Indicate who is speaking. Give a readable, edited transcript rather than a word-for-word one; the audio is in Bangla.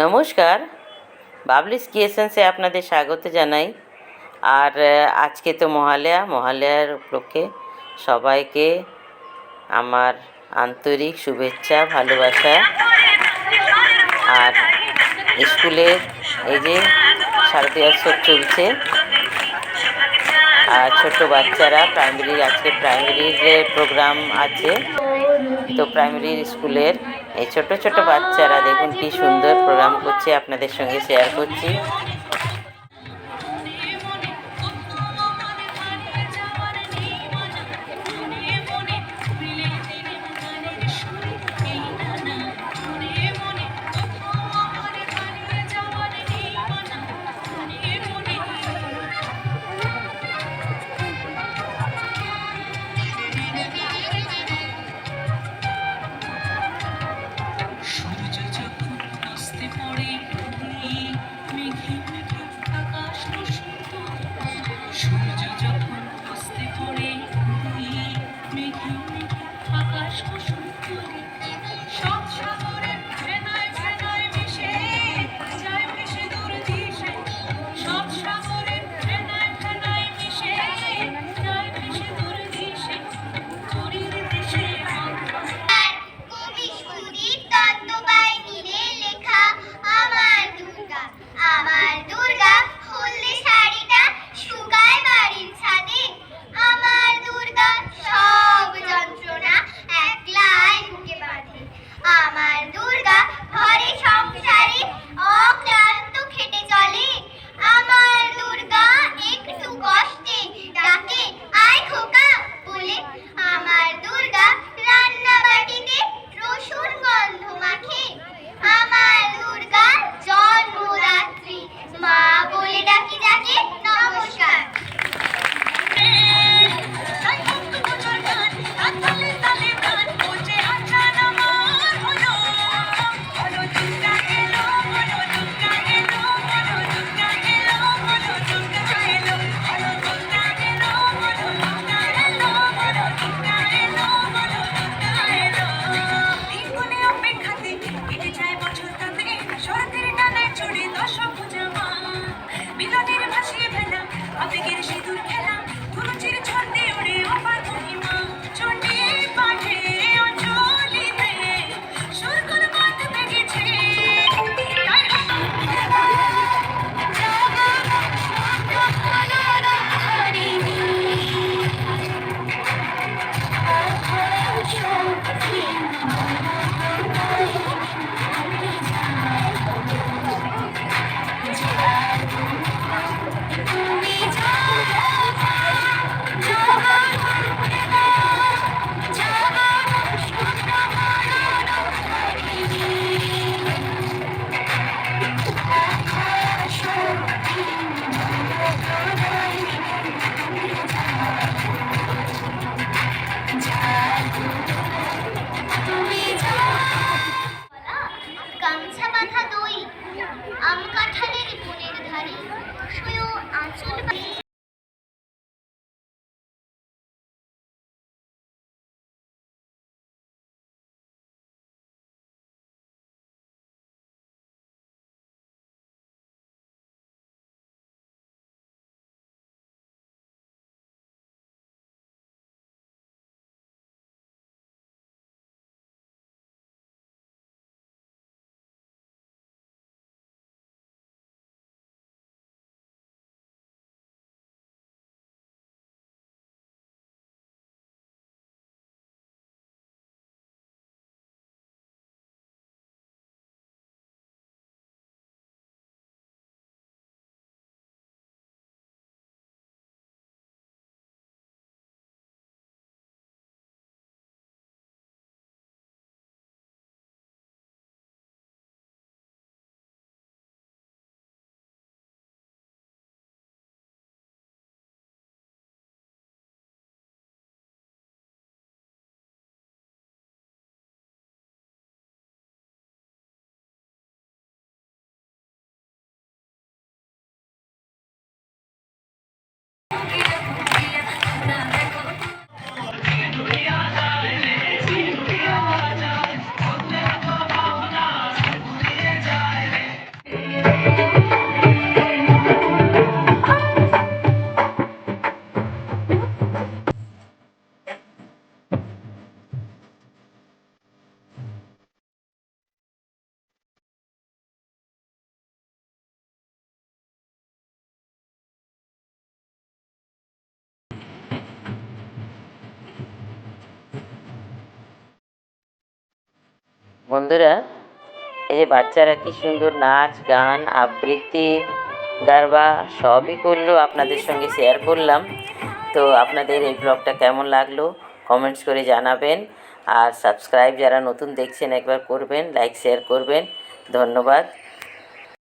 Speaker 1: নমস্কার, বাবলিস ক্রিয়েশনসে আপনাদের স্বাগত জানাই। আর আজকে তো মহালয়ার উপলক্ষে সবাইকে আমার আন্তরিক শুভেচ্ছা, ভালোবাসা। আর স্কুলের এই যে শারদীয় উৎসব চলছে, আর ছোট বাচ্চারা আজকে প্রাইমারির প্রোগ্রাম আছে। তো প্রাইমারি স্কুলের এই ছোট ছোট বাচ্চারা দেখুন কি সুন্দর প্রোগ্রাম করছে, আপনাদের সঙ্গে শেয়ার করছি।
Speaker 2: গামছা বাঁধা দই, আম কাঁঠালের বনের ধারে, আঁচল
Speaker 1: বন্ধুরা, এই যে বাচ্চারা কি সুন্দর নাচ গান আবৃত্তি গারবা সবই করলো, আপনাদের সঙ্গে শেয়ার করলাম। তো আপনাদের এই ব্লগটা কেমন লাগলো কমেন্টস করে জানাবেন। আর সাবস্ক্রাইব যারা নতুন দেখছেন একবার করবেন, লাইক শেয়ার করবেন। ধন্যবাদ।